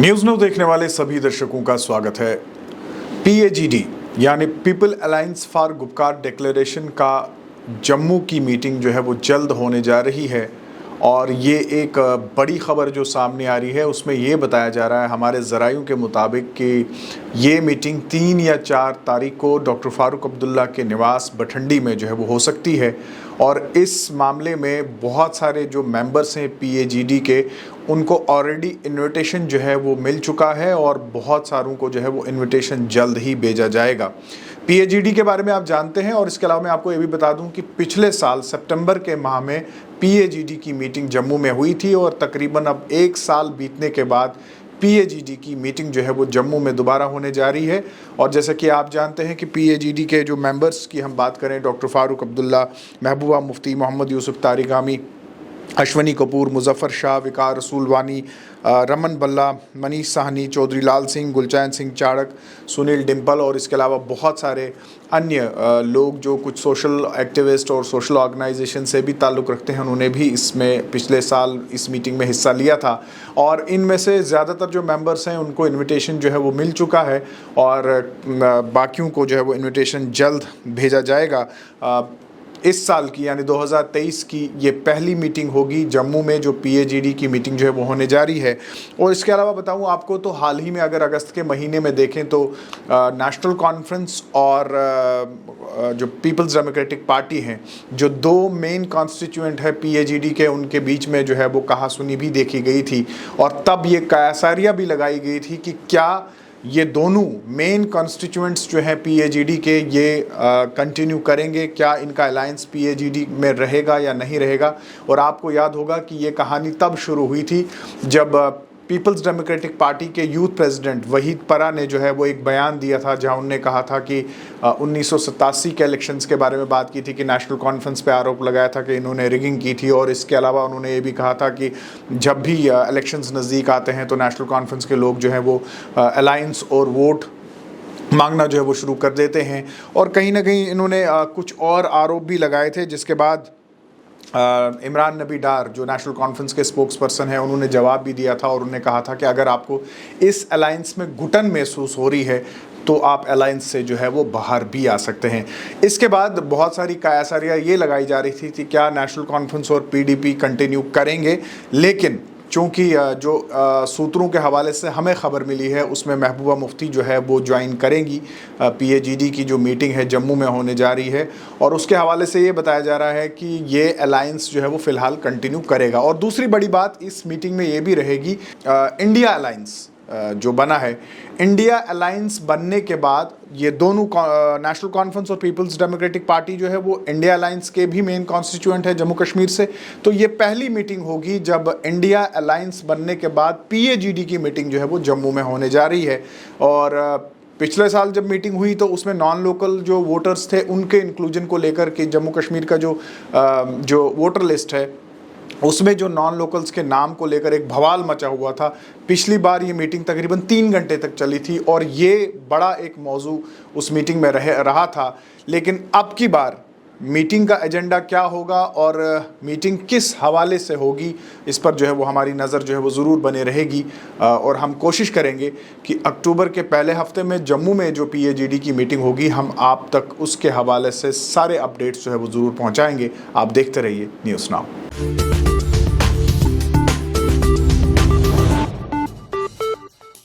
News now देखने वाले सभी दर्शकों का स्वागत है। पीएजीडी यानी people alliance for Gupkar declaration का जम्मू की मीटिंग जो है वो जल्द होने जा रही है और ये एक बड़ी ख़बर जो सामने आ रही है उसमें ये बताया जा रहा है हमारे ज़राइयों के मुताबिक कि ये मीटिंग 3 या 4 तारीख को डॉक्टर फ़ारूक अब्दुल्ला के निवास बठंडी में जो है वो हो सकती है। और इस मामले में बहुत सारे जो मेंबर्स हैं पीएजीडी के उनको ऑलरेडी इनविटेशन जो है वो मिल चुका है और बहुत सारों को जो है वो इनविटेशन जल्द ही भेजा जाएगा। पीएजीडी के बारे में आप जानते हैं और इसके अलावा मैं आपको ये भी बता दूं कि पिछले साल सितंबर के माह में पीएजीडी की मीटिंग जम्मू में हुई थी और तकरीबन अब 1 साल बीतने के बाद पीएजीडी की मीटिंग जो है वो जम्मू में दोबारा होने जा रही है। और जैसा कि आप जानते हैं कि पीएजीडी के जो मेंबर्स की हम बात करें, डॉक्टर फ़ारूक अब्दुल्ला, महबूबा मुफ्ती, मोहम्मद यूसुफ तारिगामी, अश्वनी कपूर, मुजफ्फर शाह, विकार रसूल वानी, रमन बल्ला, मनीष साहनी, चौधरी लाल सिंह, गुलचैन सिंह चाड़क, सुनील डिम्पल और इसके अलावा बहुत सारे अन्य लोग जो कुछ सोशल एक्टिविस्ट और सोशल ऑर्गेनाइजेशन से भी ताल्लुक़ रखते हैं, उन्होंने भी इसमें पिछले साल इस मीटिंग में हिस्सा लिया था। और इनमें से ज़्यादातर जो मेंबर्स हैं उनको इनविटेशन जो है वो मिल चुका है और बाकियों को जो है वो इनविटेशन जल्द भेजा जाएगा। इस साल की यानी 2023 की ये पहली मीटिंग होगी जम्मू में जो पीएजीडी की मीटिंग जो है वो होने जा रही है। और इसके अलावा बताऊं आपको तो हाल ही में अगर अगस्त के महीने में देखें तो नेशनल कॉन्फ्रेंस और जो पीपल्स डेमोक्रेटिक पार्टी हैं, जो 2 मेन कॉन्स्टिट्यूएंट है पीएजीडी के, उनके बीच में जो है वो कहासुनी भी देखी गई थी और तब ये कयासारियाँ भी लगाई गई थी कि क्या ये दोनों मेन कॉन्स्टिट्यूएंट्स जो हैं पीएजीडी के ये कंटिन्यू करेंगे, क्या इनका अलायंस पीएजीडी में रहेगा या नहीं रहेगा। और आपको याद होगा कि ये कहानी तब शुरू हुई थी जब पीपल्स डेमोक्रेटिक पार्टी के यूथ प्रेसिडेंट वहीद परा ने जो है वो एक बयान दिया था जहां उन्होंने कहा था कि 1987 के इलेक्शंस के बारे में बात की थी कि नेशनल कॉन्फ्रेंस पे आरोप लगाया था कि इन्होंने रिगिंग की थी। और इसके अलावा उन्होंने ये भी कहा था कि जब भी इलेक्शंस नज़दीक आते हैं तो नेशनल कॉन्फ्रेंस के लोग जो हैं वो अलायंस और वोट मांगना जो है वो शुरू कर देते हैं। और कहीं ना कहीं इन्होंने कुछ और आरोप भी लगाए थे, जिसके बाद इमरान नबी डार जो नेशनल कॉन्फ्रेंस के स्पोक्स पर्सन है उन्होंने जवाब भी दिया था और उन्होंने कहा था कि अगर आपको इस अलायंस में घुटन महसूस हो रही है तो आप अलायंस से जो है वो बाहर भी आ सकते हैं। इसके बाद बहुत सारी कयासारियाँ ये लगाई जा रही थी क्या नेशनल कॉन्फ्रेंस और पीडीपी कंटिन्यू करेंगे, लेकिन चूँकि जो सूत्रों के हवाले से हमें ख़बर मिली है उसमें महबूबा मुफ्ती जो है वो ज्वाइन करेंगी पीएजीडी की जो मीटिंग है जम्मू में होने जा रही है। और उसके हवाले से ये बताया जा रहा है कि ये अलायंस जो है वो फ़िलहाल कंटिन्यू करेगा। और दूसरी बड़ी बात इस मीटिंग में ये भी रहेगी, इंडिया अलायंस जो बना है, इंडिया अलायंस बनने के बाद ये दोनों नेशनल कॉन्फ्रेंस और पीपल्स डेमोक्रेटिक पार्टी जो है वो इंडिया अलायंस के भी मेन कॉन्स्टिट्यूएंट है जम्मू कश्मीर से। तो ये पहली मीटिंग होगी जब इंडिया अलायंस बनने के बाद पीएजीडी की मीटिंग जो है वो जम्मू में होने जा रही है। और पिछले साल जब मीटिंग हुई तो उसमें नॉन लोकल जो वोटर्स थे उनके इंक्लूजन को लेकर के जम्मू कश्मीर का जो वोटर लिस्ट है उसमें जो नॉन लोकल्स के नाम को लेकर एक बवाल मचा हुआ था। पिछली बार ये मीटिंग तकरीबन 3 घंटे तक चली थी और ये बड़ा एक मौजू उस मीटिंग में रहा था। लेकिन अब की बार मीटिंग का एजेंडा क्या होगा और मीटिंग किस हवाले से होगी, इस पर जो है वो हमारी नज़र जो है वो ज़रूर बने रहेगी। और हम कोशिश करेंगे कि अक्टूबर के पहले हफ्ते में जम्मू में जो पीएजीडी की मीटिंग होगी हम आप तक उसके हवाले से सारे अपडेट्स जो है वो ज़रूर पहुंचाएंगे। आप देखते रहिए न्यूज़ नाउ।